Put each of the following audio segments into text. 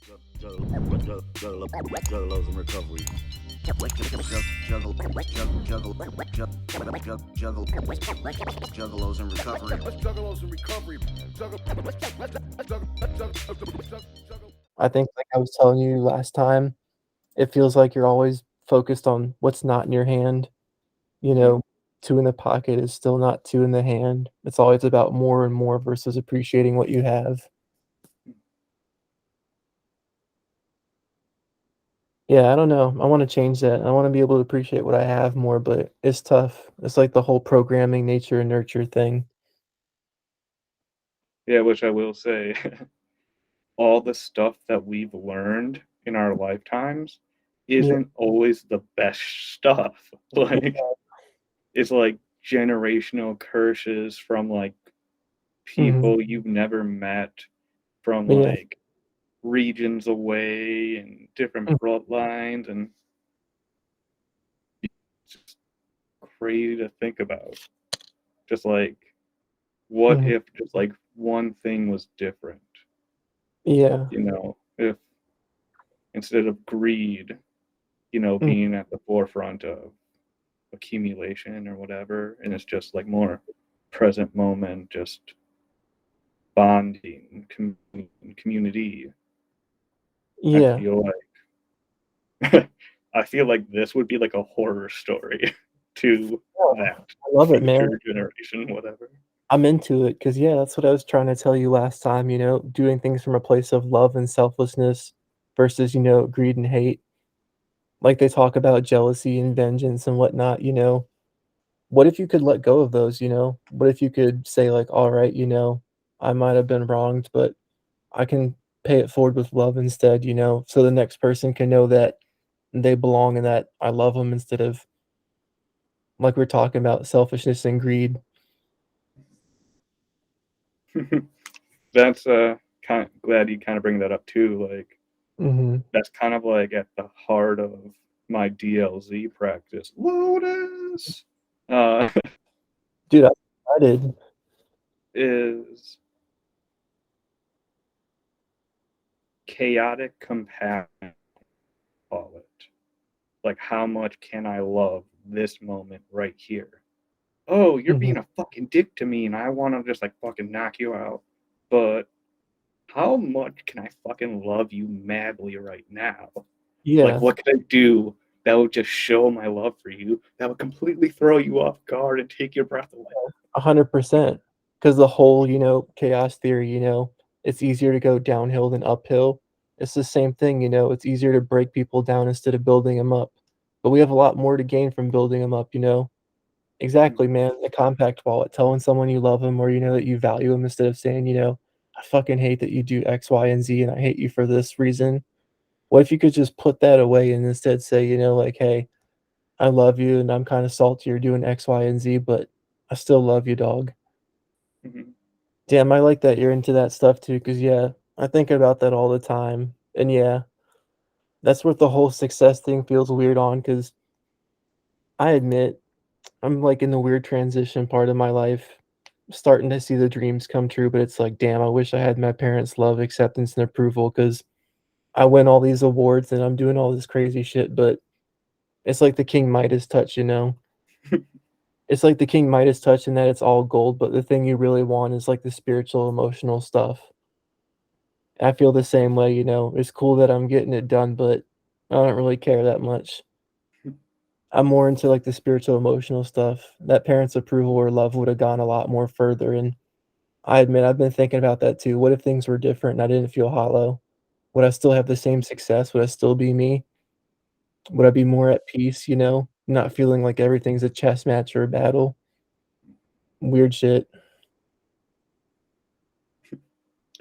Juggalos in recovery. Juggalos in recovery. Juggalos in recovery. I think like I was telling you last time, it feels like you're always focused on what's not in your hand, you Mhm. know, 2 in the pocket is still not 2 in the hand. It's always about more and more versus appreciating what you have. Yeah, I don't know. I wanna change that. I wanna be able to appreciate what I have more, but it's tough. It's like the whole programming nature and nurture thing. Yeah, which I will say, all the stuff that we've learned in our lifetimes Yeah, isn't always the best stuff. Like, yeah. it's like generational curses from like Mhm. people you've never met from Yeah. like regions away and different Mm, bloodlines, and it's just crazy to think about. Just like, what mhm. if just like one thing was different? Yeah. If instead of greed, Mm, being at the forefront of accumulation or whatever, and it's just like more present moment, just bonding, community. I yeah. feel I feel like this would be like a horror story to Yeah. that I love it, man. future generation, whatever. I'm into it because yeah, that's what I was trying to tell you last time, doing things from a place of love and selflessness versus, greed and hate. Like they talk about jealousy and vengeance and whatnot. What if you could let go of those? What if you could say like, all right, I might have been wronged, but I can pay it forward with love instead, so the next person can know that they belong and that I love them instead of like we're talking about selfishness and greed. That's kind of glad you kind of bring that up too. Like, Mhm. that's kind of like at the heart of my DLZ practice. Lotus Dude, I'm excited. is chaotic compassion, call it. Like, how much can I love this moment right here? Oh, you're Mhm. being a fucking dick to me, and I want to just like fucking knock you out. But how much can I fucking love you madly right now? Like, Yeah. what could I do that would just show my love for you that would completely throw you off guard and take your breath away? 100%. Because the whole chaos theory, it's easier to go downhill than uphill. It's the same thing, it's easier to break people down instead of building them up. But we have a lot more to gain from building them up. Exactly, Mhm. man, the compact wallet, telling someone you love them or that you value them instead of saying, "I fucking hate that you do X, Y, and Z, and I hate you for this reason." What if you could just put that away and instead say, like, "Hey, I love you, and I'm kinda salty you're doing X, Y, and Z, but I still love you, dog." Mhm. Damn, I like that you're into that stuff too, cause yeah, I think about that all the time, and yeah, that's what the whole success thing feels weird on. Cause I admit, I'm, like, in the weird transition part of my life, starting to see the dreams come true, but it's like, "Damn, I wish I had my parents' love, acceptance, and approval. Cause I win all these awards, and I'm doing all this crazy shit, but it's like the King Midas touch? It's like the King Midas touch in that it's all gold, but the thing you really want is, like, the spiritual, emotional stuff. I feel the same way, it's cool that I'm getting it done, but I don't really care that much. I'm more into, like, the spiritual, emotional stuff. That parents' approval or love would've gone a lot more further, and I admit I've been thinking about that too. What if things were different and I didn't feel hollow? Would I still have the same success? Would I still be me? Would I be more at peace, not feeling like everything's a chess match or a battle? Weird shit.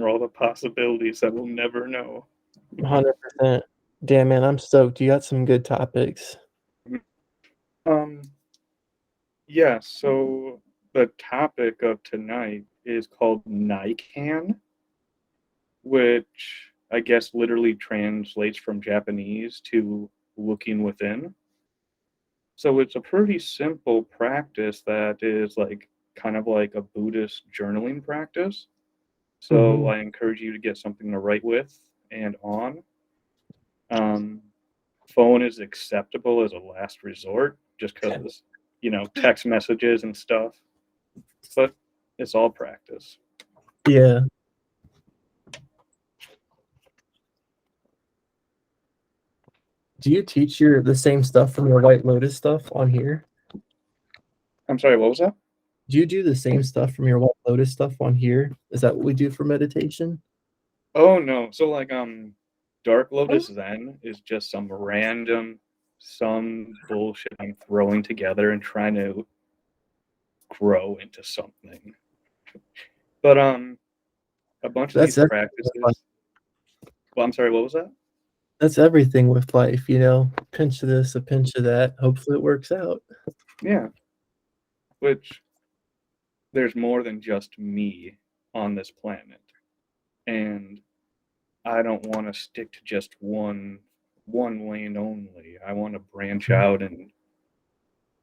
Or all the possibilities that we'll never know. 100%. Damn, man, I'm stoked. You got some good topics. um, yeah, so the topic of tonight is called Nikan, which I guess literally translates from Japanese to looking within. So it's a pretty simple practice that is like kind of like a Buddhist journaling practice. So Mhm. I encourage you to get something to write with. and on. Phone is acceptable as a last resort, just because text messages and stuff. But it's all practice. Yeah. Do you teach the same stuff from your White Lotus stuff on here? I'm sorry, what was that? Do you do the same stuff from your White Lotus stuff on here? Is that what we do for meditation? Oh no. So like Dark Lotus Zen is just some bullshit I'm throwing together and trying to grow into something. But a bunch of That's these practices. Well, I'm sorry, what was that? That's everything with life, pinch of this, a pinch of that. Hopefully it works out. Yeah. Which there's more than just me on this planet. And I don't want to stick to just one lane only. I want to branch out and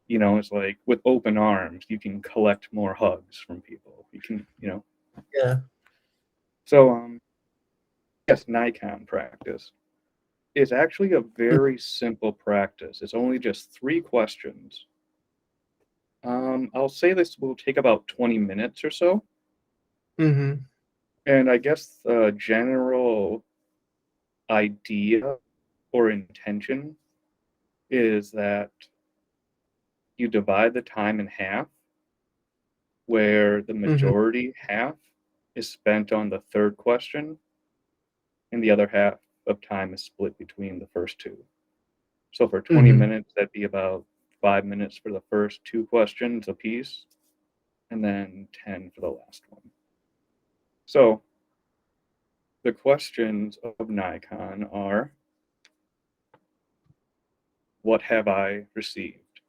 it's like with open arms, you can collect more hugs from people. You can, Yeah. So yes, Nikon practice is actually a very simple practice. It's only just 3 questions. I'll say this will take about 20 minutes or so. Mhm. And I guess the general idea or intention is that you divide the time in half, where the Mhm. majority half is spent on the third question, and the other half of time is split between the first 2. So for 20 Mhm. minutes, that'd be about 5 minutes for the first 2 questions apiece, and then 10 for the last one. So the questions of Nikon are, what have I received?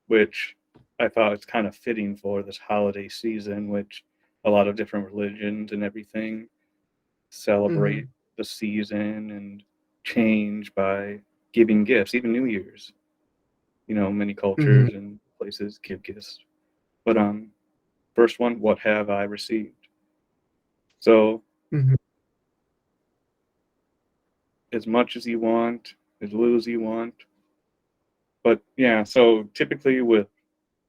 Which I thought it's kind of fitting for this holiday season, which a lot of different religions and everything celebrate Mhm. the season and change by giving gifts, even New Year's. Many Mhm. cultures and places give gifts. But first one, what have I received? So Mhm. as much as you want, as little as you want. But yeah, so typically with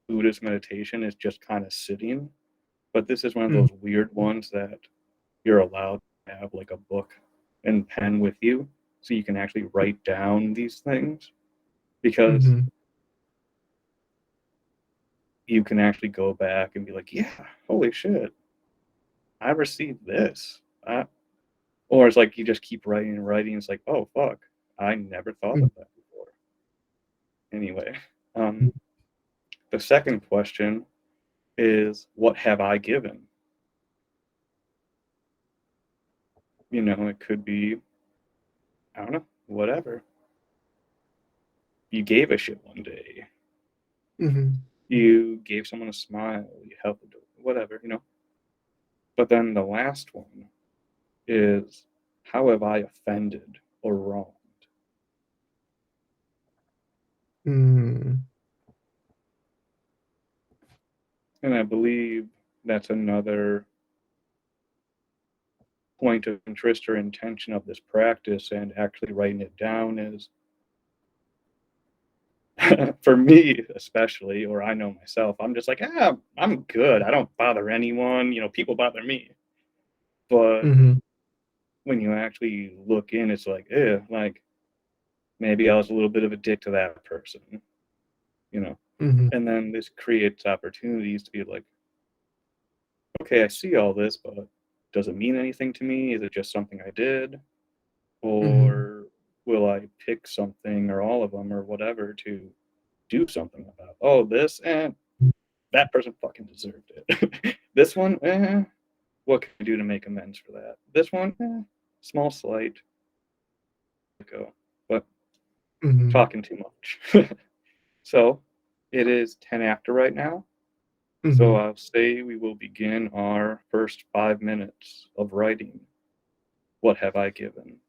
Buddhist meditation, it's just kind of sitting. But this is one of Mhm. those weird ones that you're allowed to have like a book and pen with you so you can actually write down these things, because Mhm. you can actually go back and be like, yeah, holy shit, I received this. Or it's like you just keep writing and writing. It's like, oh, fuck, I never thought Mhm. of that before. Anyway, um, the second question is, what have I given? It could be, I don't know, whatever. You gave a shit one day. Mhm. You gave someone a smile. You helped, whatever. But then the last one is, how have I offended or wronged? Mhm. And I believe that's another point of interest or intention of this practice and actually writing it down is, for me especially, or I know myself, I'm just like, I'm good. I don't bother anyone. People bother me. But Mhm. when you actually look in, it's like, like maybe I was a little bit of a dick to that person, you know. Mhm. And then this creates opportunities to be like, okay, I see all this, but does it mean anything to me? Is it just something I did? Mhm. Or will I pick something or all of them or whatever to do something about? Oh, this, that person fucking deserved it. This one, what can I do to make amends for that? This one, small slight, go, but Mhm. talking too much. So it is 10 after right now. So Mhm. I'll say we will begin our first 5 minutes of writing. What have I given?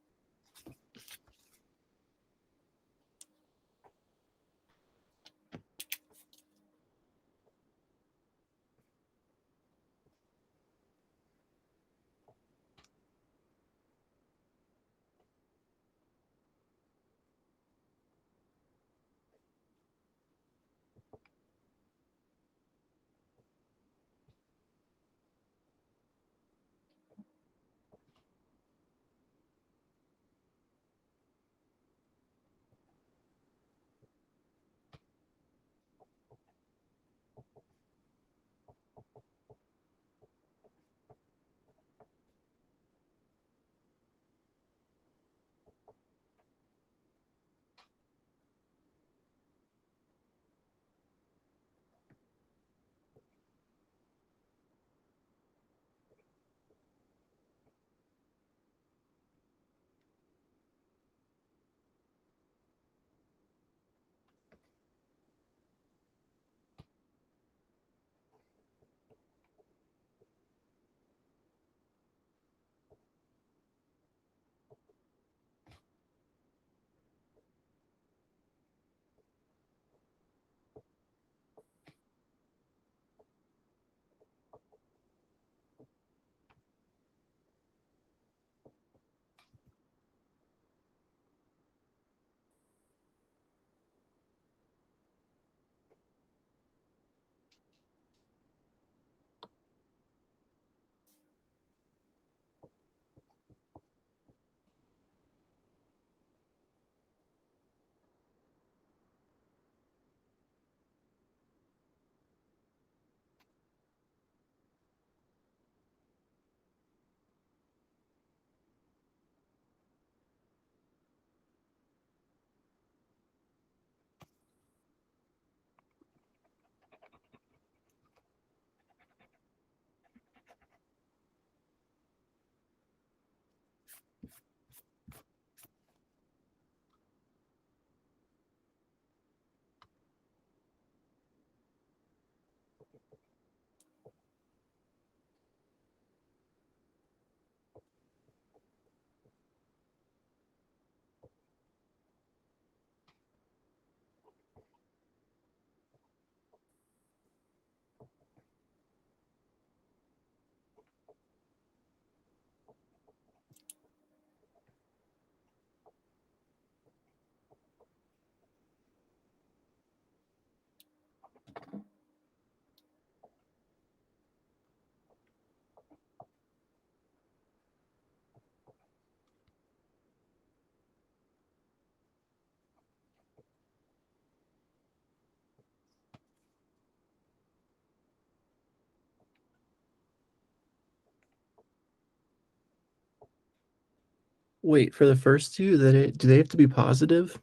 Wait, for the first two, do they have to be positive?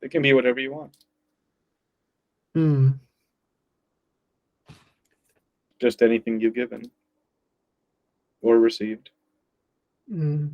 It can be whatever you want. Hmm. Just anything you've given or received. Hmm.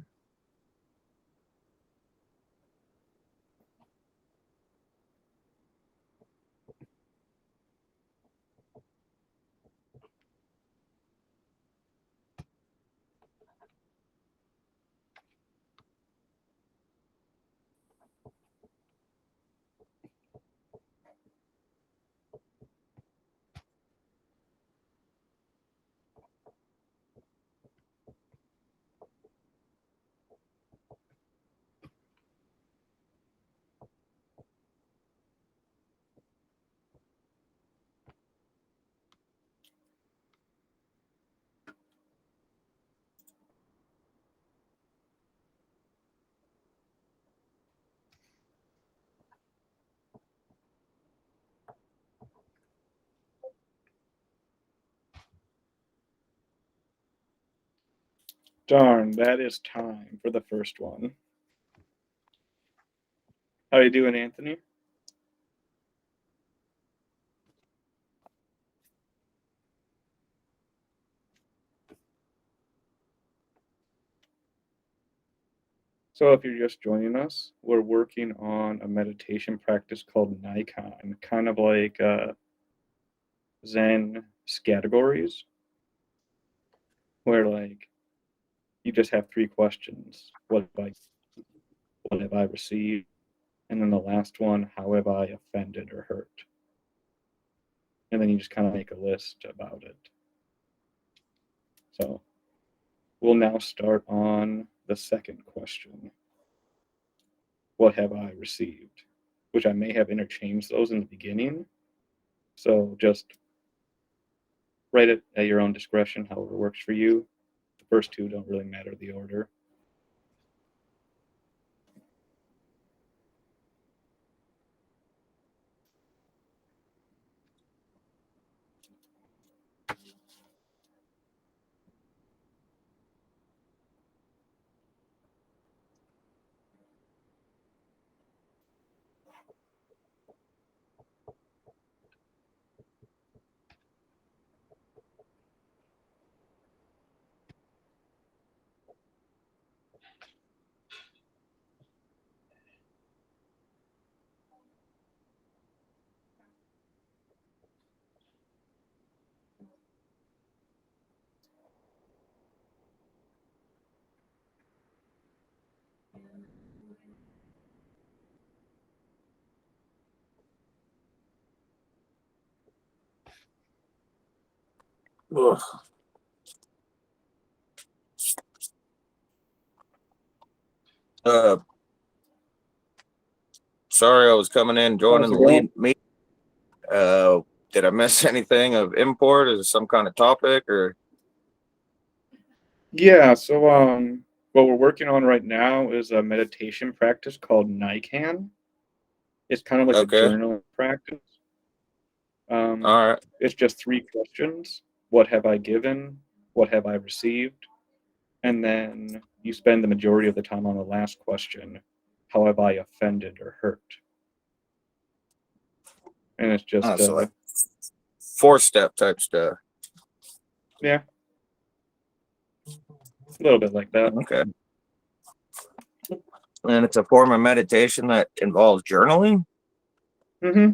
Darn, that is time for the first one. How you doing, Anthony? So if you're just joining us, we're working on a meditation practice called Nikon, kind of like Zen categories, where like you just have three questions: what have I received? And then the last one, how have I offended or hurt? And then you just kind of make a list about it. So we'll now start on the second question. What have I received? Which I may have interchanged those in the beginning. So just write it at your own discretion, however works for you. The first two don't really matter the order. Ugh. Uh, sorry, I was coming in, joining How's the it going? lead meet. Uh, did I miss anything of import? Is it some kind of topic or? Yeah, so what we're working on right now is a meditation practice called Nikan. It's kind of like a Okay, journaling practice. all right. It's just three questions. What have I given? What have I received? And then you spend the majority of the time on the last question. How have I offended or hurt? And it's just So like 4-step type stuff. yeah, a little bit like that. Okay, and it's a form of meditation that involves journaling. Mm-hmm.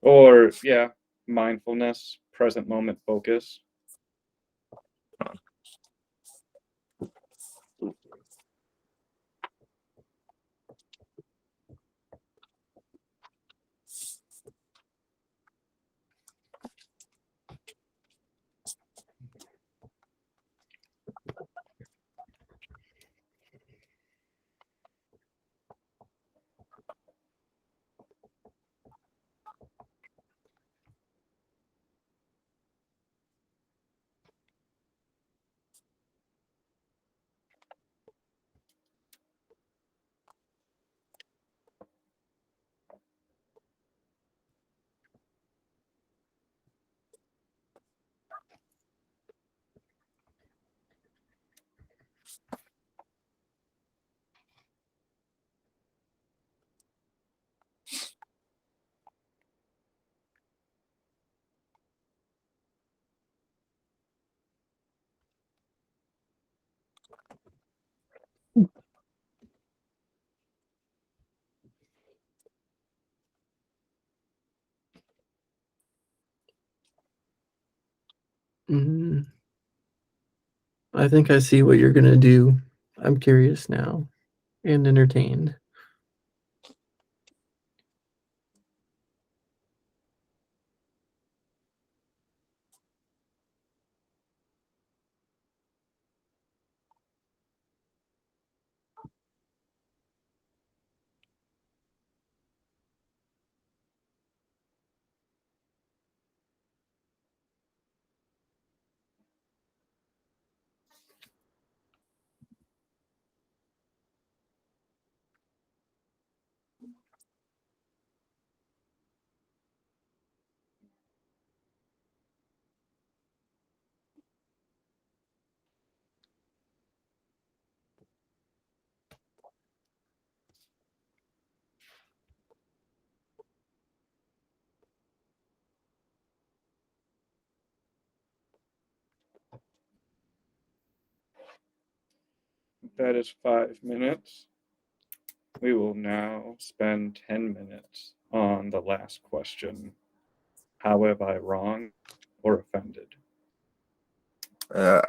Or yeah, mindfulness, present moment focus. Mm, I think I see what you're gonna do. I'm curious now and entertained. That is 5 minutes. We will now spend 10 minutes on the last question. How have I wronged or offended? Uh,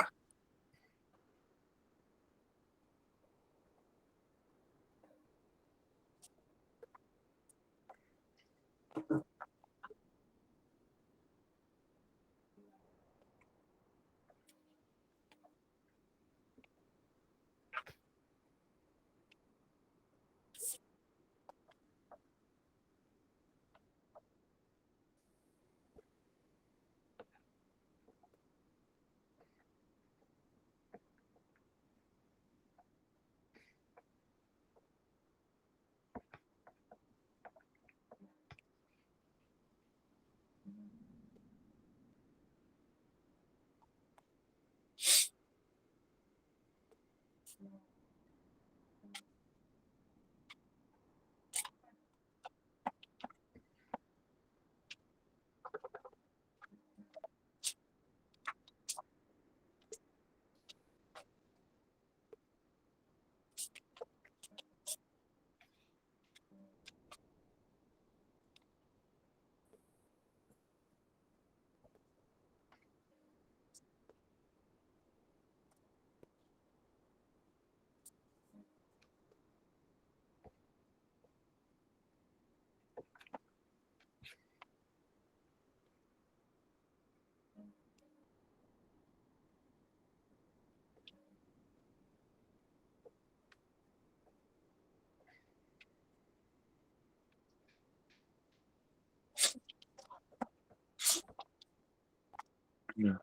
Yeah.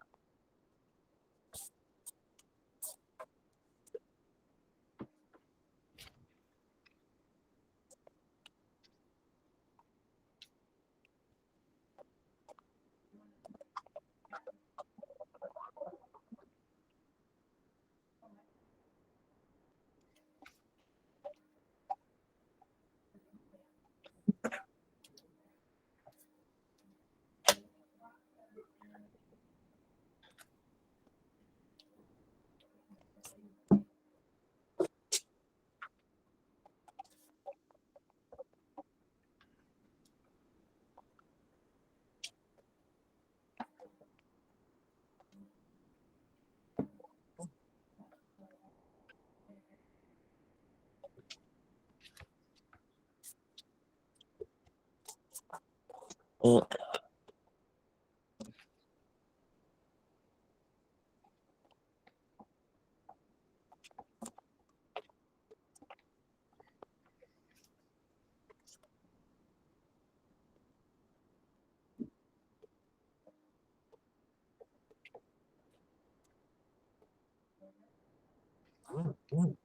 mm,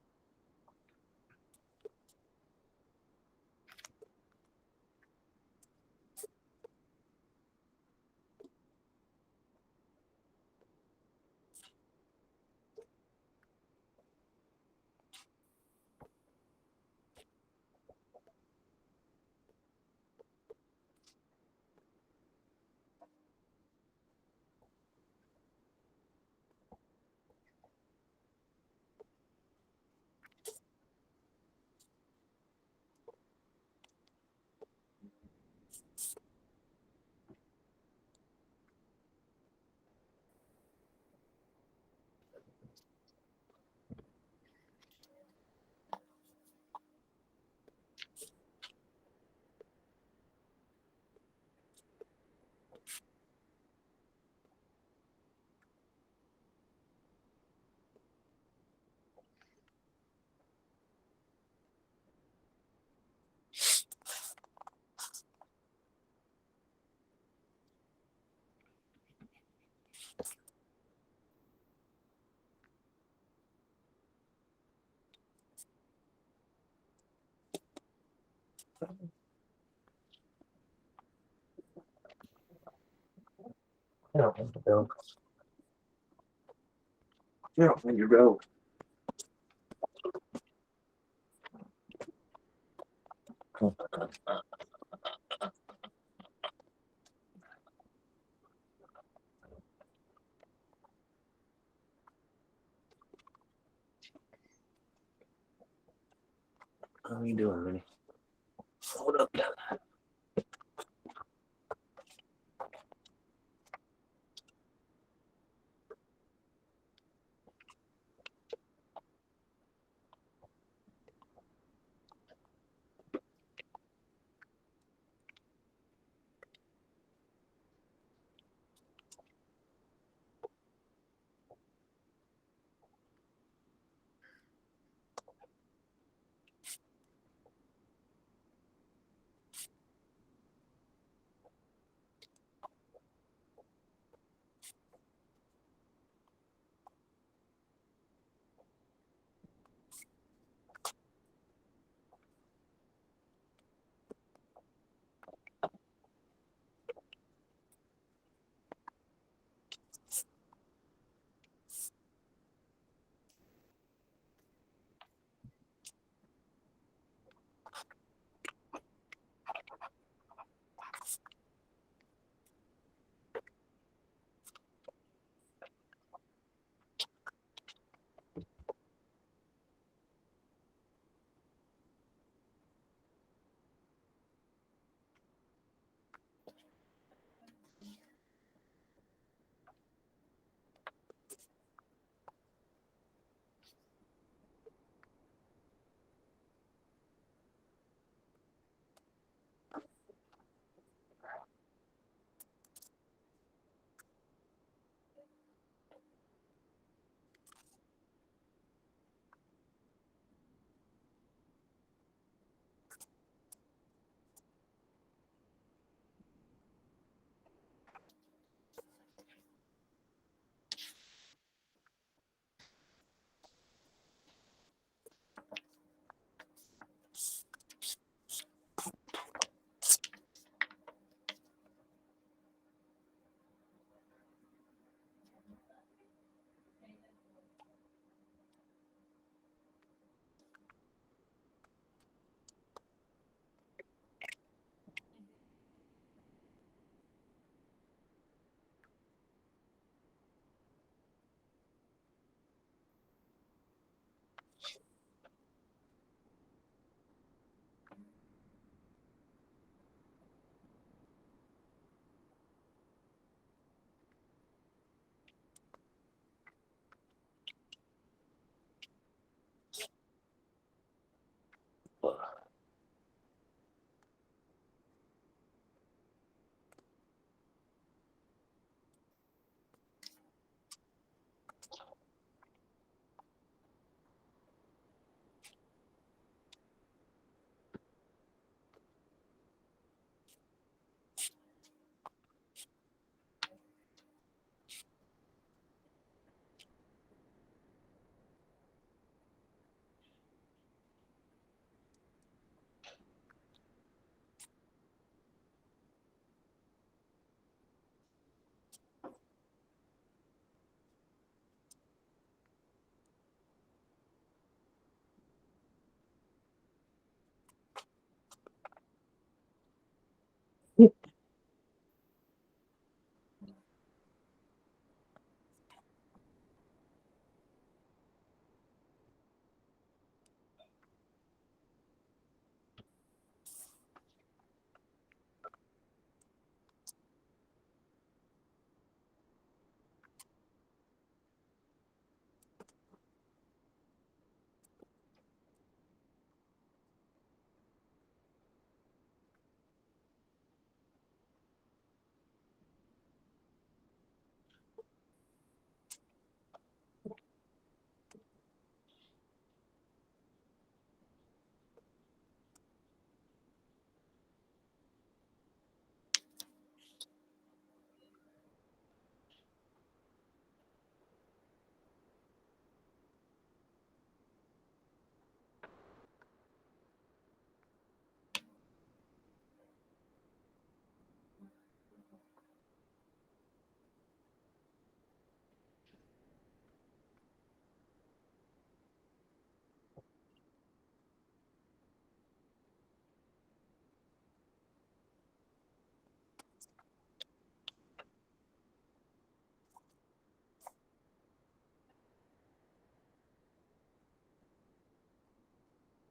You don't need your bill. You don't need your bill. How are you doing, Minnie? Hold up.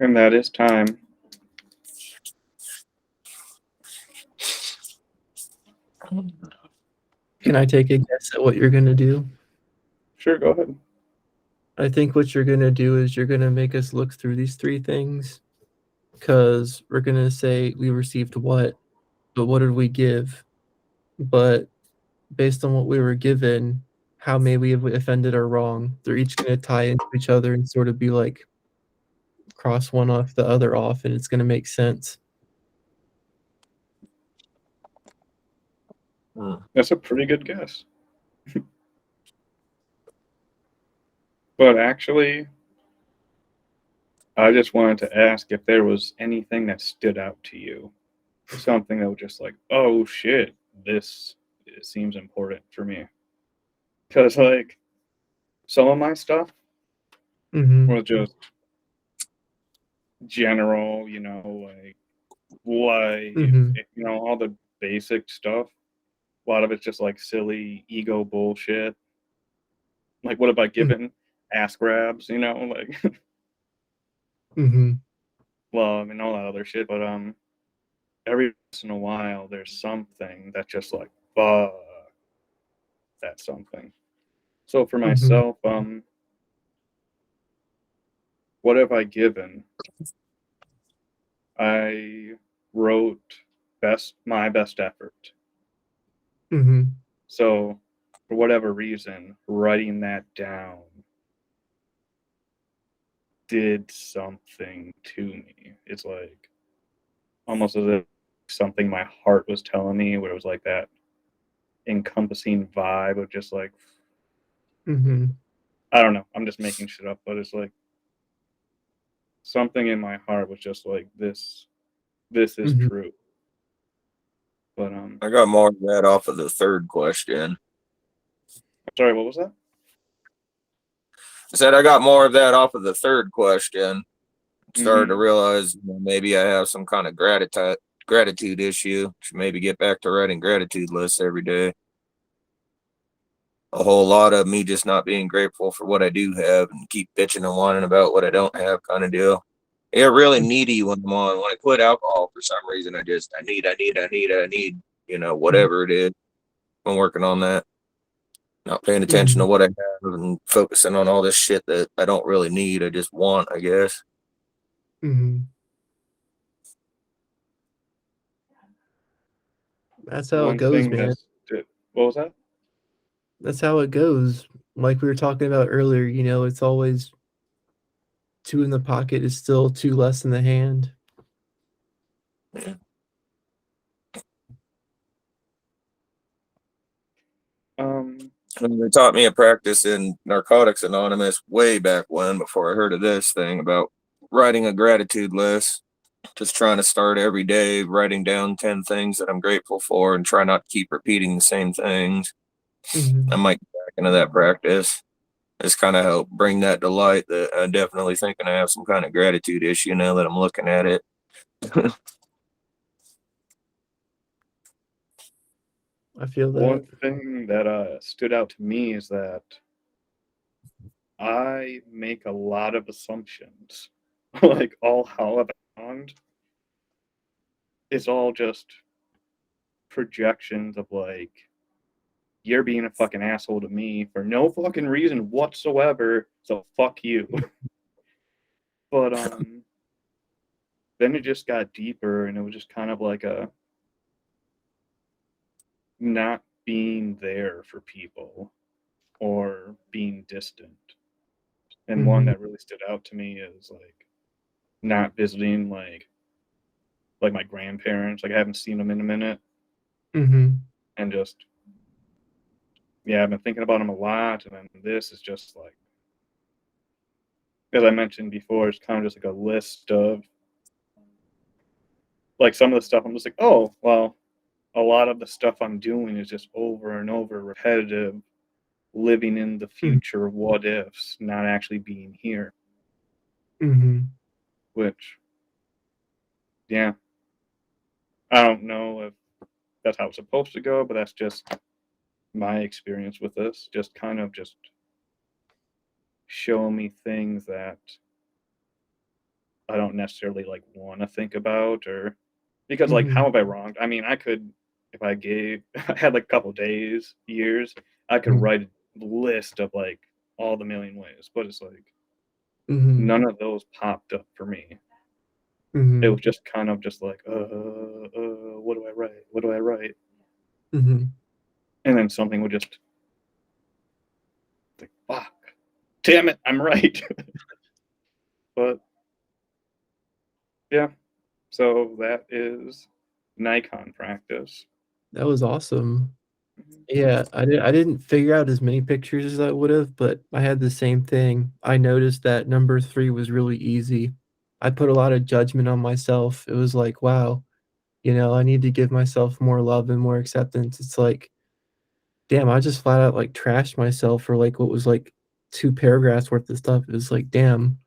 And that is time. Can I take a guess at what you're gonna do? Sure, go ahead. I think what you're gonna do is you're gonna make us look through these three things, because we're gonna say we received what, but what did we give? But based on what we were given, how may we have offended or wrong? They're each gonna tie into each other and sort of be like cross one off the other off, and it's gonna make sense. That's a pretty good guess. But actually, I just wanted to ask if there was anything that stood out to you. Something that was just like, oh shit, this seems important for me. Because, like, some of my stuff Mm-hmm. was just general, you know, like, Mm-hmm. you know, all the basic stuff. A lot of it's just like silly ego bullshit. Like, what have I given? Ass grabs, you know, like, Mm-hmm. well, I mean, all that other shit. But every once in a while, there's something that's just like, fuck, that's something. So for Mm-hmm. myself, what have I given? I wrote my best effort. Mm-hmm. So for whatever reason, writing that down did something to me. It's like almost as if something my heart was telling me, where it was like that encompassing vibe of just like, Mm-hmm. I don't know, I'm just making shit up, but it's like something in my heart was just like, this is Mm-hmm. true. But I got more of that off of the third question. sorry, what was that? I said I got more of that off of the third question. Started to Mhm. realize maybe I have some kind of gratitude issue. Should maybe get back to writing gratitude lists every day. A whole lot of me just not being grateful for what I do have and keep bitching and whining about what I don't have kind of deal. I get really needy when when I quit alcohol for some reason. I need, Mm-hmm. whatever it is. I'm working on that. Not paying attention Mm-hmm. to what I have and focusing on all this shit that I don't really need. I just want, I guess. Mm-hmm. That's how it One goes, thing man. that's what was that? That's how it goes. Like we were talking about earlier, it's always two in the pocket is still two less in the hand. Um, They taught me a practice in Narcotics Anonymous way back when, before I heard of this thing about writing a gratitude list. Just trying to start every day, writing down 10 things that I'm grateful for and try not to keep repeating the same things. I Mm-hmm. might get back into that practice. It's kind of helped bring that to light that I definitely thinking I have some kind of gratitude issue now that I'm looking at it. I feel that. one thing that stood out to me is that I make a lot of assumptions. Like all how I've found, it's all just projections of like you're being a fucking asshole to me for no fucking reason whatsoever. So fuck you. But then it just got deeper, and it was just kind of like a not being there for people or being distant. And one Mm-hmm. that really stood out to me is like not visiting like my grandparents. Like I haven't seen them in a minute, Mm-hmm. and just yeah, I've been thinking about them a lot. And then this is just like, as I mentioned before, it's kind of just like a list of like some of the stuff. I'm just like, oh well, a lot of the stuff I'm doing is just over and over repetitive, living in the future what ifs, not actually being here. Mm-hmm. Which yeah, I don't know if that's how it's supposed to go, but that's just my experience with this. Just kind of just show me things that I don't necessarily like want to think about, or because like how have I wronged? I mean, I could if I gave I had like a couple days, years, I could write a list of like all the million ways, but it's like none of those popped up for me. It was just kind of just like, what do I write? What do I write? And then something would just like, fuck, damn it, I'm right. But yeah, so that is Nikon practice. That was awesome. Mhm. Yeah, I didn't figure out as many pictures as I would have, but I had the same thing. I noticed that number 3 was really easy. I put a lot of judgment on myself. It was like, wow, I need to give myself more love and more acceptance. It's like, damn, I just flat out like trashed myself for like what was like 2 paragraphs worth of stuff. It was like, damn,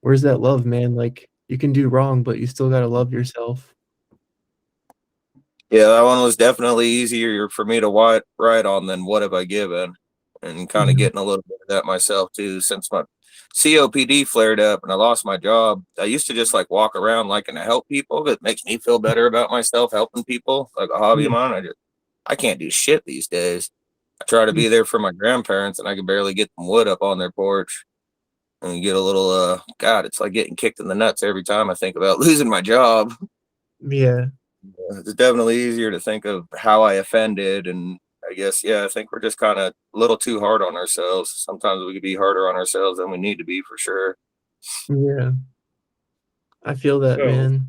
where's that love, man? Like you can do wrong, but you still gotta love yourself. Yeah, that one was definitely easier for me to write on than What Have I Given? And kind of Mhm. getting a little bit of that myself too, since my COPD flared up and I lost my job. I used to just like walk around liking to help people. It makes me feel better about myself helping people, like a hobby of Yeah, mine. I can't do shit these days. I try to yeah, be there for my grandparents and I can barely get them wood up on their porch. And you get a little God, it's like getting kicked in the nuts every time I think about losing my job. yeah, It's definitely easier to think of how I offended, and I guess yeah, I think we're just kind of a little too hard on ourselves. Sometimes we could be harder on ourselves than we need to be for sure. yeah. I feel that, So, man.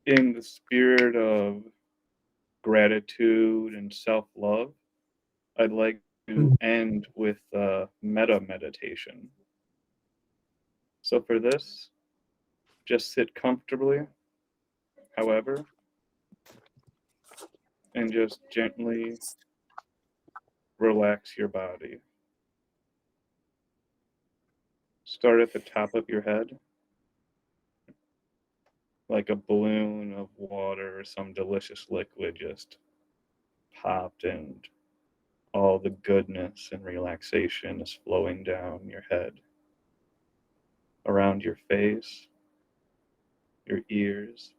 in the spirit of gratitude and self love, I'd like to Mhm, end with meta meditation. So, for this, just sit comfortably, however, and just gently relax your body. Start at the top of your head, like a balloon of water or some delicious liquid just popped, and all the goodness and relaxation is flowing down your head, around your face, your ears,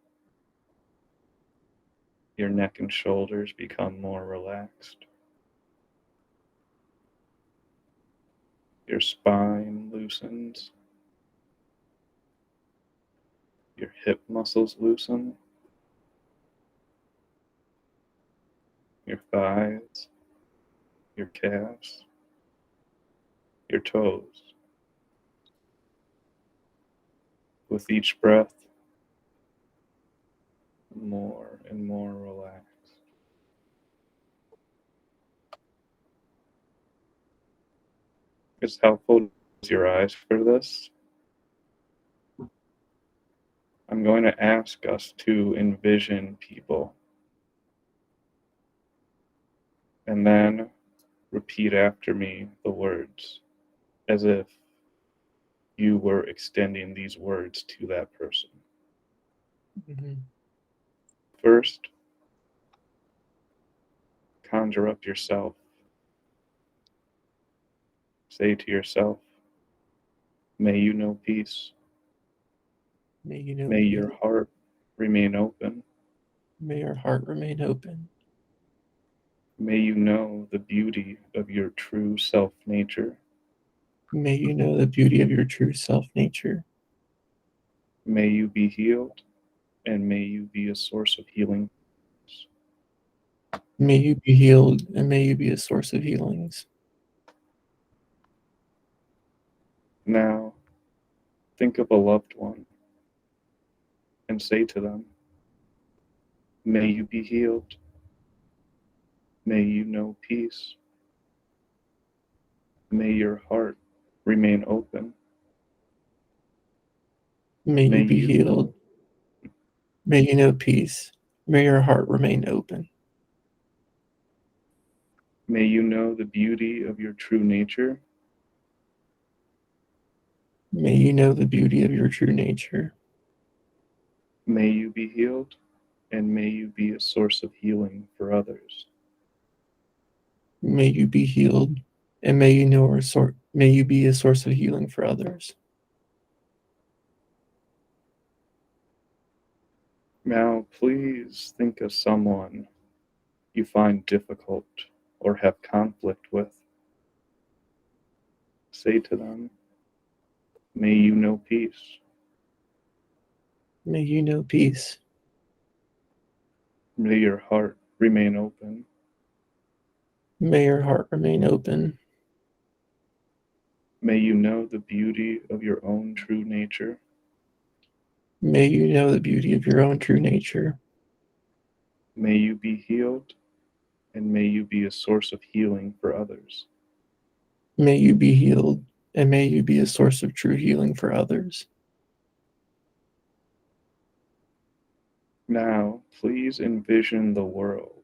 your neck and shoulders become more relaxed. Your spine loosens, your hip muscles loosen, your thighs, your calves, your toes. With each breath, more and more relaxed. It's helpful to close your eyes for this. I'm going to ask us to envision people and then repeat after me the words as if you were extending these words to that person. mhm. First, conjure up yourself. Say to yourself, may you know peace. May you know May peace. your heart remain open. May your heart remain open. May you know the beauty of your true self nature. May you know the beauty of your true self nature. May you be healed, and may you be a source of healing. May you be healed and may you be a source of healings. Now, think of a loved one and say to them, may you be healed. May you know peace. May your heart remain open. May May you be you healed. know, May you know peace. May your heart remain open. may you know the beauty of your true nature. May you know the beauty of your true nature. May you be healed, and may you be a source of healing for others. May you be healed and may you know may you be a source of healing for others. Now, please think of someone you find difficult or have conflict with. Say to them, may you know peace. May you know peace. May your heart remain open. May your heart remain open. May you know the beauty of your own true nature. May you know the beauty of your own true nature. May you be healed, and may you be a source of healing for others. May you be healed, and may you be a source of true healing for others. Now, please envision the world,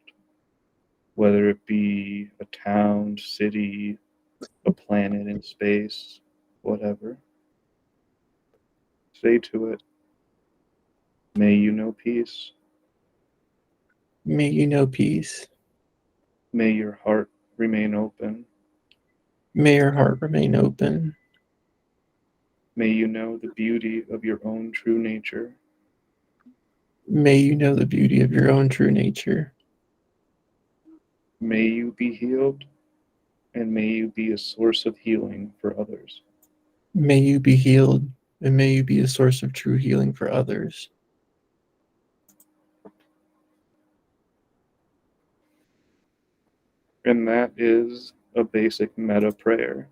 whether it be a town, city, a planet in space, whatever. Say to it, may you know peace. May you know peace. May your heart remain open. May your heart remain open. May you know the beauty of your own true nature. May you know the beauty of your own true nature. May you be healed, and may you be a source of healing for others. May you be healed, and may you be a source of true healing for others. And that is a basic meta prayer.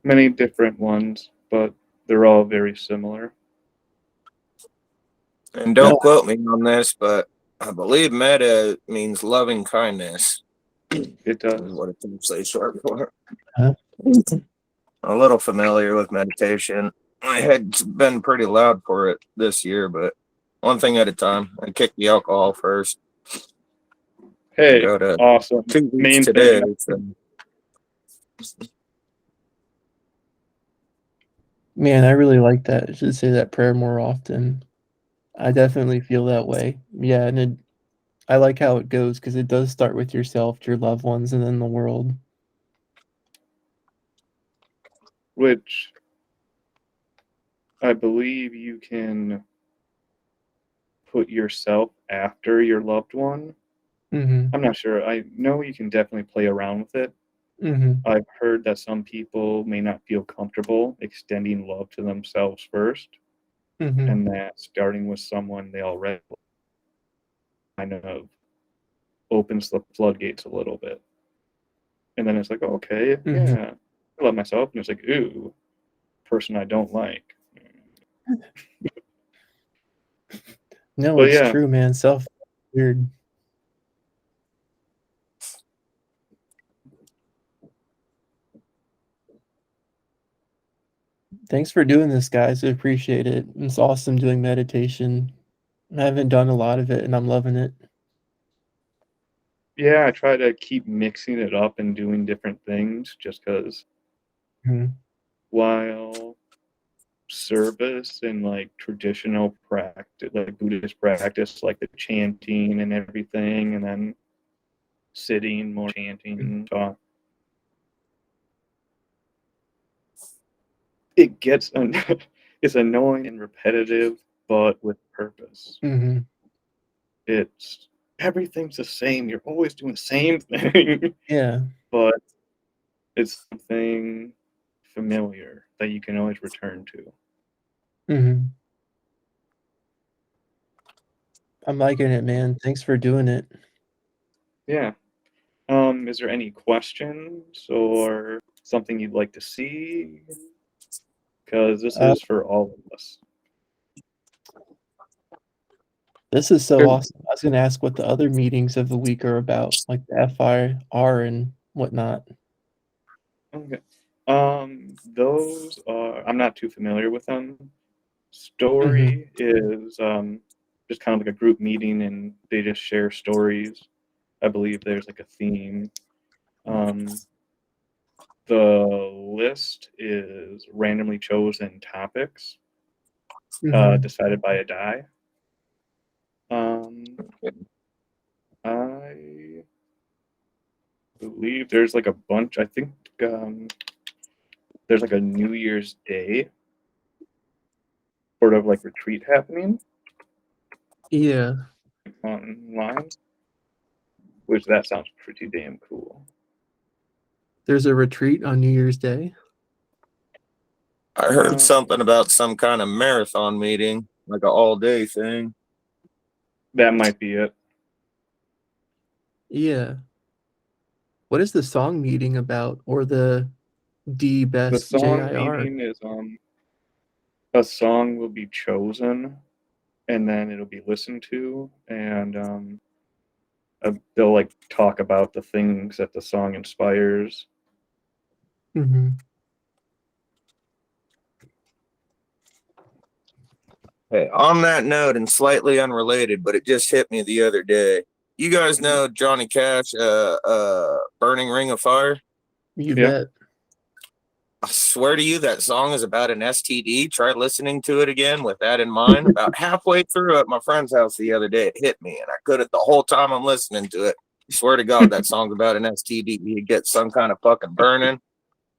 Many different ones, but they're all very similar. And don't quote me on this, but I believe meta means loving kindness. It Is does. what it's usually short for. Huh? A little familiar with meditation. I had been pretty loud for it this year, but one thing at a time. I kicked the alcohol first. Hey, Go to awesome. 2 weeks Main today. thing. So. Man, I really like that. I should say that prayer more often. I definitely feel that way. Yeah, and I like how it goes because it does start with yourself, your loved ones, and then the world. Which I believe you can put yourself after your loved one. Mm-hmm. I'm not sure. I know you can definitely play around with it. Mm-hmm. I've heard that some people may not feel comfortable extending love to themselves first, Mm-hmm. and that starting with someone they already kind of opens the floodgates a little bit. And then it's like, oh, okay, Mm-hmm. yeah, I love myself. And it's like, ooh, person I don't like. No, But it's yeah, true, man. Self weird. Thanks for doing this, guys. I appreciate it. It's awesome doing meditation. I haven't done a lot of it, and I'm loving it. yeah, I try to keep mixing it up and doing different things just because Mhm. while service and like traditional practice, like Buddhist practice, like the chanting and everything, and then sitting, more chanting, talk, it gets it's annoying and repetitive, but with purpose. Mhm. It's everything's the same. You're always doing the same thing, Yeah. but it's something familiar that you can always return to. Mhm. I'm liking it, man. Thanks for doing it. Yeah. Is there any questions or something you'd like to see? Because this Uh, is for all of us. this is so Sure. awesome. I was gonna ask what the other meetings of the week are about, like the FIR and whatnot. Okay. Those are, I'm not too familiar with them. Mhm. Story is just kind of like a group meeting and they just share stories. I believe there's like a theme. Um, the list is randomly chosen topics Mhm. decided by a die. Um, I believe there's like a bunch. I think there's like a New Year's Day sort of like retreat happening Yeah. online, which that sounds pretty damn cool. There's a retreat on New Year's Day. I heard something about some kind of marathon meeting, like an all-day thing. That might be it. Yeah. What is the song meeting about, or the D The best song JIR? meeting is a song will be chosen, and then it'll be listened to, and they'll like talk about the things that the song inspires. Mm-hmm. Hey, on that note, and slightly unrelated, but it just hit me the other day. You guys know Johnny Cash, Burning Ring of Fire? You Yeah. bet. I swear to you, that song is about an STD. Try listening to it again with that in mind. About halfway through at my friend's house the other day, it hit me, and I couldn't the whole time I'm listening to it. I swear to God, that song's about an STD. You get some kind of fucking burning.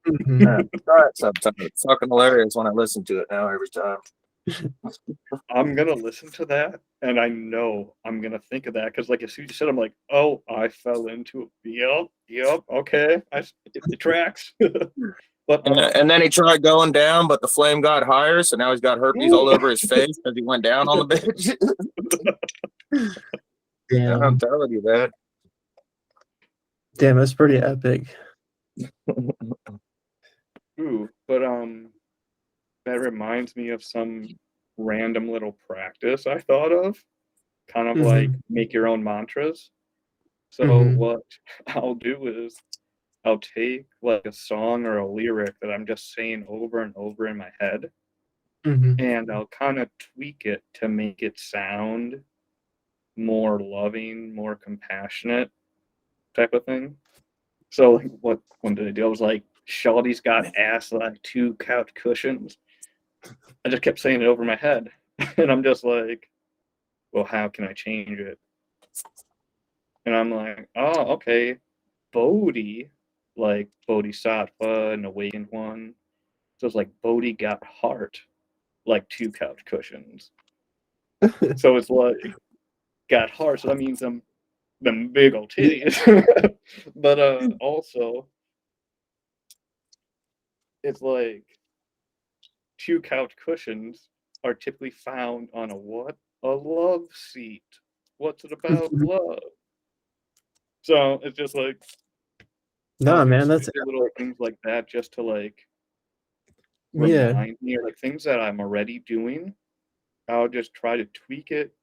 Mhm. Try it sometime. It's fucking hilarious when I listen to it now every time. I'm gonna listen to that, and I know I'm gonna think of that because, like, as soon as you said, I'm like, oh, I fell into it. Yep, okay, it tracks. But And then he tried going down, but the flame got higher, so now he's got herpes all over his face because he went down on the bitch. Yeah, I'm Damn. telling you that. Damn, that's pretty epic. Ooh, but that reminds me of some random little practice I thought of, kind of like make your own mantras. So what I'll do is I'll take like a song or a lyric that I'm just saying over and over in my head, and I'll kind of tweak it to make it sound more loving, more compassionate type of thing. So like what one did I do? I was like, Shawty's got ass like 2 couch cushions. I just kept saying it over my head. And I'm just like, well, how can I change it? And I'm like, oh, okay. Bodhi, like Bodhisattva, an awakened one. So it's like Bodhi got heart, like 2 couch cushions. So it's like got heart, so that means them big old titties. But also it's like 2 couch cushions are typically found on a what? A love seat. What's it about love? So it's just like Nah, man, that's little things like that just to like yeah. remind me, or like things that I'm already doing. I'll just try to tweak it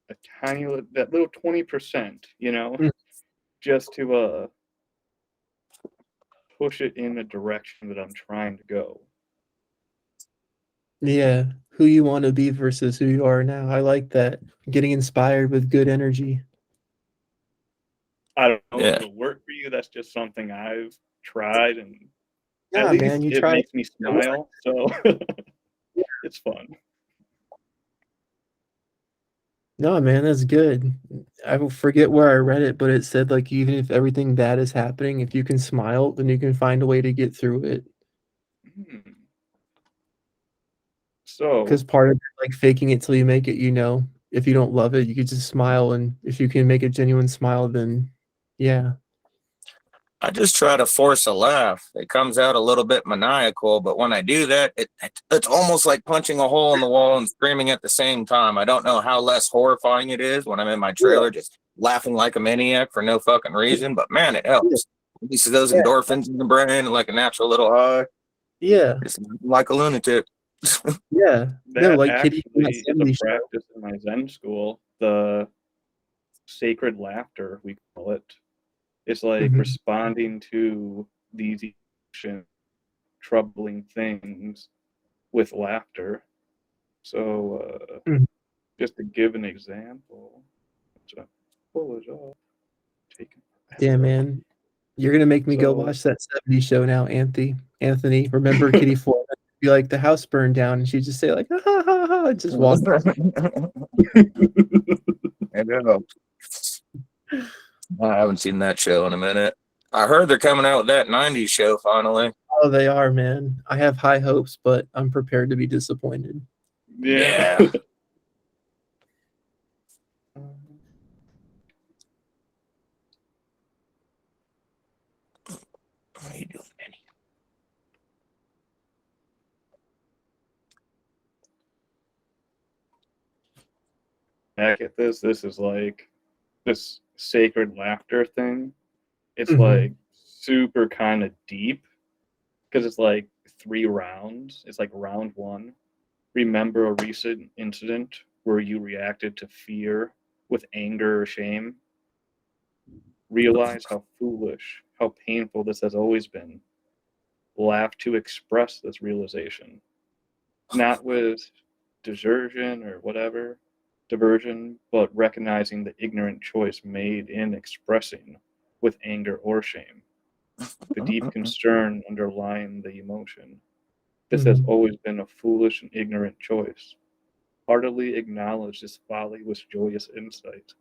a tiny that little 20%, you know, just to push it in the direction that I'm trying to go. Yeah, who you want to be versus who you are now. I like that. Getting inspired with good energy. I don't know Yeah. if it'll work for you. That's just something I've tried, and Yeah, at least man, you it try. makes me smile. So it's fun. No, man, that's good. I will forget where I read it, but it said like even if everything bad is happening, if you can smile, then you can find a way to get through it. So Because part of it, like faking it till you make it, you know, if you don't love it, you could just smile, and if you can make a genuine smile, then yeah. I just try to force a laugh. It comes out a little bit maniacal, but when I do that, it's almost like punching a hole in the wall and screaming at the same time. I don't know how less horrifying it is when I'm in my trailer just laughing like a maniac for no fucking reason, but man, it helps. Releases those endorphins in the brain like a natural little high. Yeah. Just like a lunatic. Yeah. No, that like Kitty from actually that is a 70s show. practice in my Zen school. The sacred laughter, we call it. It's like responding to these troubling things with laughter. So just to give an example, to pull it up. Damn, man. You're gonna make me go watch that 70s show now, Anthony. Remember Kitty Ford? Be like, the house burned down, and she'd just say like, ha ha ha ha, and just walk. I know. I haven't seen that show in a minute. I heard they're coming out with that 90s show finally. Oh, they are, man. I have high hopes, but I'm prepared to be disappointed. Yeah. What are you doing, Manny? Heck, at this is like this sacred laughter thing. It's Mhm. like super kind of deep because it's like 3 rounds. It's like round one. Remember a recent incident where you reacted to fear with anger or shame. Realize how foolish, how painful this has always been. Laugh to express this realization, not with desertion or whatever, diversion, but recognizing the ignorant choice made in expressing with anger or shame, the deep concern underlying the emotion. This has Mhm. always been a foolish and ignorant choice. Heartily acknowledge this folly with joyous insight.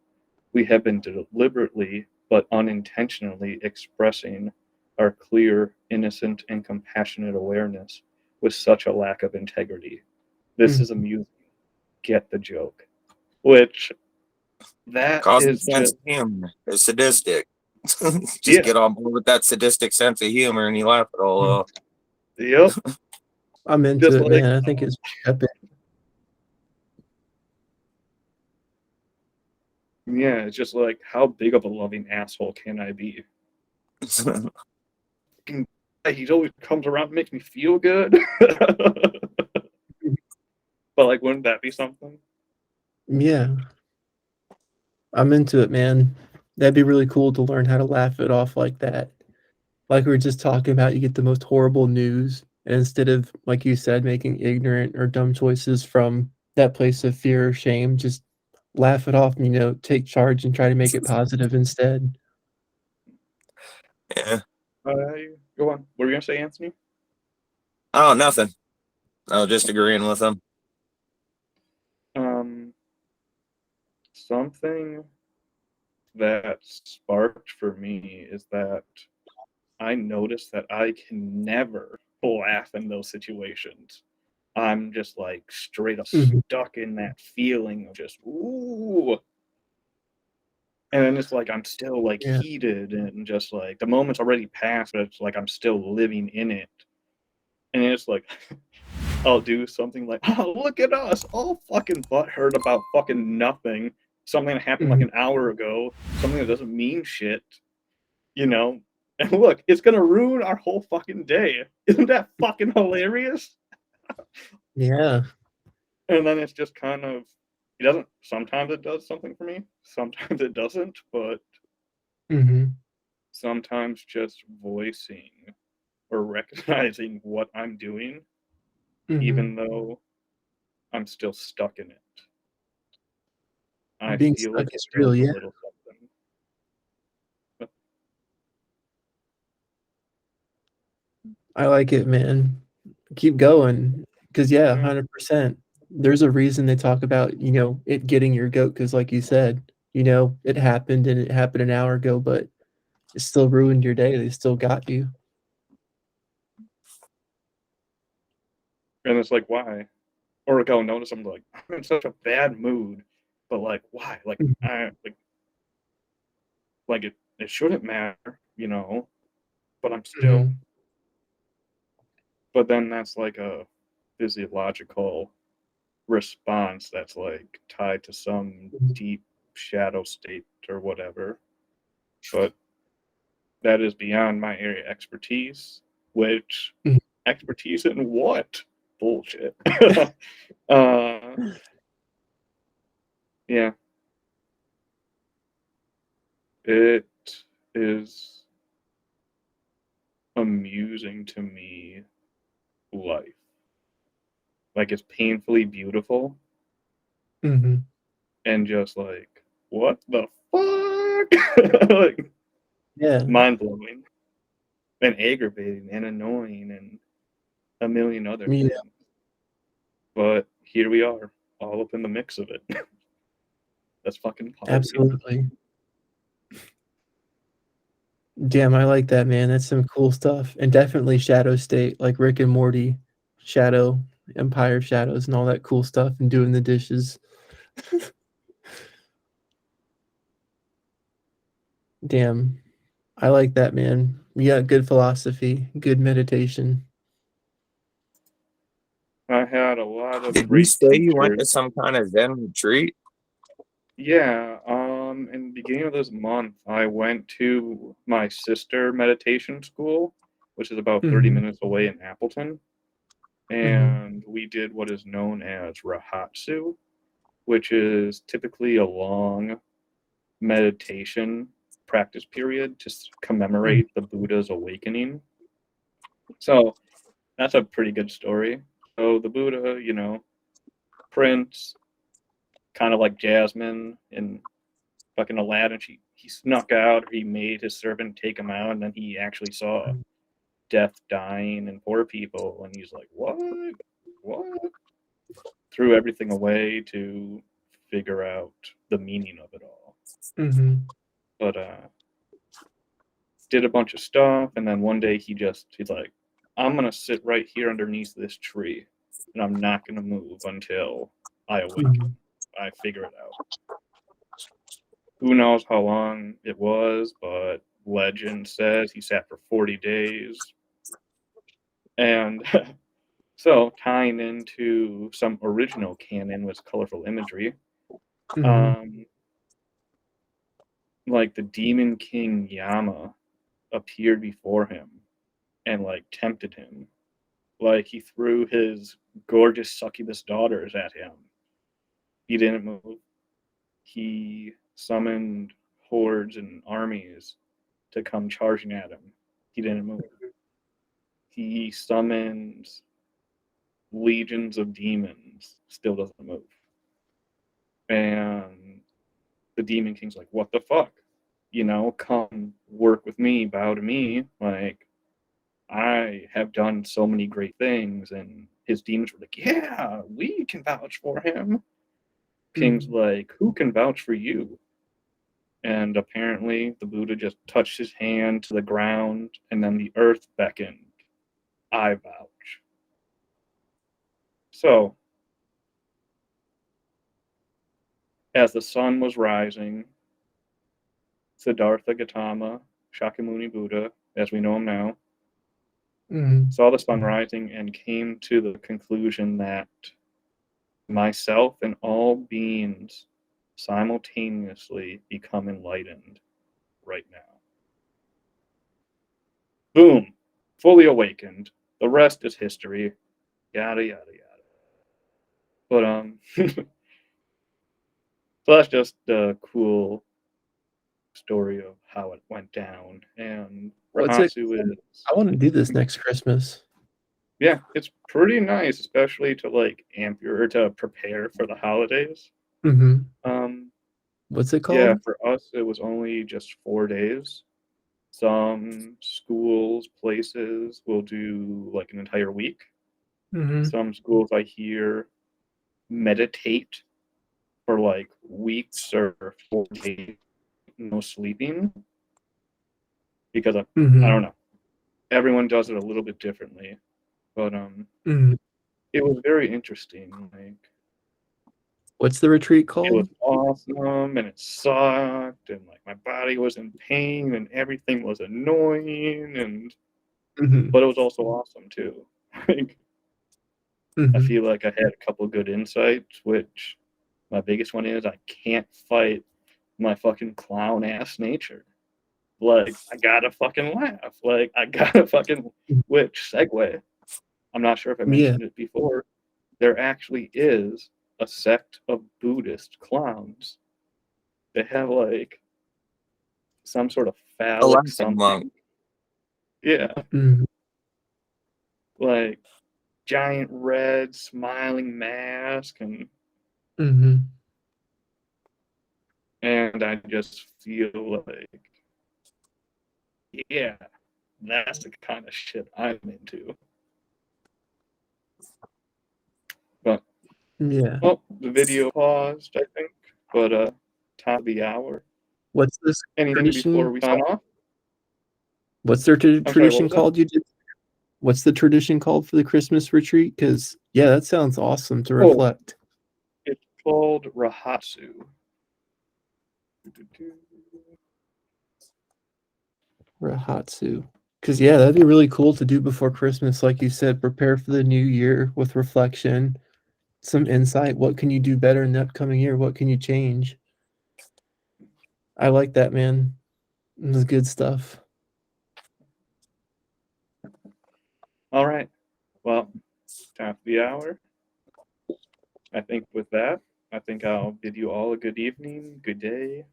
We have been deliberately but unintentionally expressing our clear, innocent, and compassionate awareness with such a lack of integrity. This is Mhm. amusing. Get the joke. Which, that Causing is sense just, of humor. It's sadistic. Just yeah, get on board with that sadistic sense of humor and you laugh it all Mm. off. yep. I'm into Just it, like, man. I think it's epic. yeah, it's just like, how big of a loving asshole can I be? Fucking guy, he always comes around and makes me feel good. But, like, wouldn't that be something? Yeah, I'm into it, man. That'd be really cool to learn how to laugh it off like that. Like we were just talking about, you get the most horrible news, and instead of, like you said, making ignorant or dumb choices from that place of fear or shame, just laugh it off and, take charge and try to make it positive instead. Yeah. Uh, Go on. What were you gonna say, Anthony? Oh, nothing. I was just agreeing with him. Um, Something that sparked for me is that I noticed that I can never laugh in those situations. I'm just like straight up Mhm. stuck in that feeling of just ooh, and then it's like I'm still like Yeah. heated and just like the moment's already passed, but it's like I'm still living in it. And it's like I'll do something like, "Oh, look at us, all fucking butthurt about fucking nothing. Something that happened like Mhm. an hour ago, something that doesn't mean shit, you know? And look, it's gonna ruin our whole fucking day. Isn't that fucking hilarious?" Yeah. And then it's just kind of, it doesn't, sometimes it does something for me, sometimes it doesn't, but Mhm. sometimes just voicing or recognizing what I'm doing, Mhm. even though I'm still stuck in it, I Being feel stuck like it is does real, a yeah. little something. I like it, man. Keep going, cause yeah, Yeah. 100%. There's a reason they talk about, it getting your goat, cause like you said, it happened and it happened an hour ago, but it still ruined your day, they still got you. And it's like, why? Or like I'll notice I'm like, I'm in such a bad mood, but like, why? Like, Mhm. it shouldn't matter, but I'm still, Mhm. but then that's like a physiological response that's like tied to some Mhm. deep shadow state or whatever. But that is beyond my area of expertise, which Mhm. expertise in what? Bullshit. uh, yeah, it is amusing to me, life. Like, it's painfully beautiful Mhm. and just like, what the fuck? Like, Yeah. mind blowing and aggravating and annoying and a million other Yeah, things. But here we are, all up in the mix of it. That's fucking party. absolutely. Damn, I like that, man, that's some cool stuff, and definitely Shadow State, like Rick and Morty, Shadow, Empire of Shadows and all that cool stuff and doing the dishes. Damn. I like that, man. You got good philosophy, good meditation. I had a lot of Did you great say you went to teachers. some kind of Zen retreat? Yeah, in the beginning of this month, I went to my sister meditation school, which is about 30 Mhm. minutes away in Appleton, and we did what is known as Rahatsu, which is typically a long meditation practice period to commemorate the Buddha's awakening. So that's a pretty good story. So the Buddha, you know, Prince, kind of like Jasmine in fucking Aladdin, he snuck out, or he made his servant take him out, and then he actually saw death, dying, and poor people, and he's like, what? Threw everything away to figure out the meaning of it all. Mhm. But did a bunch of stuff, and then one day he's like, I'm gonna sit right here underneath this tree, and I'm not gonna move until I awaken. I figure it out. Who knows how long it was, but legend says he sat for 40 days. And so, tying into some original canon with colorful imagery, Mhm. like the demon king Yama appeared before him and like tempted him. Like he threw his gorgeous succubus daughters at him. He didn't move. He summoned hordes and armies to come charging at him. He didn't move. He summoned legions of demons, still doesn't move. And the Demon King's like, what the fuck? You know, come work with me, bow to me. Like, I have done so many great things. And his demons were like, yeah, we can vouch for him. King's like, who can vouch for you? And apparently the Buddha just touched his hand to the ground, and then the earth beckoned. I vouch. So, as the sun was rising, Siddhartha Gautama, Shakyamuni Buddha, as we know him now, saw the sun rising and came to the conclusion that myself and all beings simultaneously become enlightened right now. Boom! Fully awakened. The rest is history. Yada, yada, yada. But, so that's just a cool story of how it went down. And What's it? Rahatsu is, I want to do this next Christmas. yeah, it's pretty nice, especially to like to prepare for the holidays. Um, What's it yeah, called? for us, it was only just 4 days. Some schools, places will do like an entire week. Some schools I hear meditate for like weeks or 4 days, no sleeping. Because I don't know. Everyone does it a little bit differently. But it was very interesting. Like, What's the retreat it was called? awesome, and it sucked, and like my body was in pain, and everything was annoying, and but it was also awesome too. Like, I feel like I had a couple good insights, which my biggest one is I can't fight my fucking clown ass nature. Like, I gotta fucking laugh. Like, I gotta fucking, which segue. I'm not sure if I mentioned it before. There actually is a sect of Buddhist clowns. They have like some sort of The phallic laughing monk. something. Yeah, like giant red smiling mask, and I just feel like, yeah, that's the kind of shit I'm into. But Yeah. well, the video paused, I think. But top of the hour. What's this Anything before tradition we sign called? off? What's their I'm sorry, what tradition was that? called you did? what's the tradition called for the Christmas retreat? Because yeah, that sounds awesome to Oh. reflect. It's called Rahatsu. Rahatsu. Because yeah, that'd be really cool to do before Christmas, like you said. Prepare for the new year with reflection, some insight. What can you do better in the upcoming year? What can you change? I like that, man. This is good stuff. All right. Well, top of the hour. I think with that, I think I'll bid you all a good evening, good day,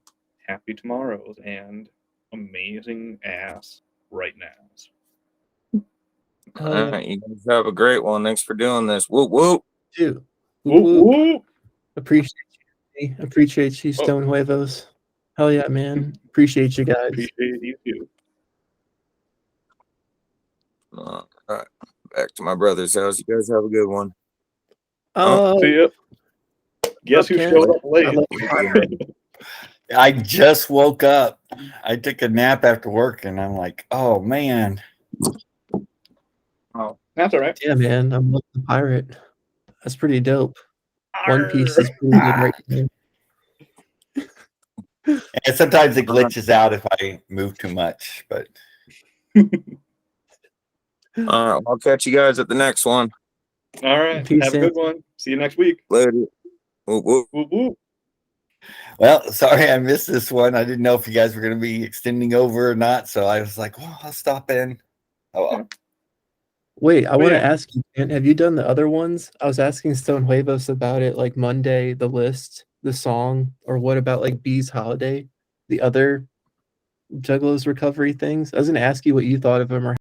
happy tomorrows, and amazing ass right now. Hell All yeah. right, you guys have a great one. Thanks for doing this. Whoop whoop. Dude. Whoop, whoop. Appreciate you. Appreciate you, Oh. Stone Huevos. Hell yeah, man. Appreciate you guys. Appreciate you too. All right, back to my brother's house. You guys have a good one. See ya. Guess who Ken? showed up I late? love I just woke up. I took a nap after work, and I'm like, oh man. Oh, that's all right. Yeah, man. I'm the pirate. That's pretty dope. One Piece is pretty good right now. And sometimes it glitches out if I move too much, but All right, I'll catch you guys at the next one. All right. Peace, Have a good one. See you next week. Later. Whoop whoop. Whoop, whoop. well, sorry I missed this one. I didn't know if you guys were going to be extending over or not, so I was like, well, I'll stop in. Oh well. Wait, I want to yeah. ask you, Ken, have you done the other ones? I was asking Stone Huevos about it, like Monday, the list, the song, or what about like Bee's Holiday, the other Juggalos recovery things? I was going to ask you what you thought of them or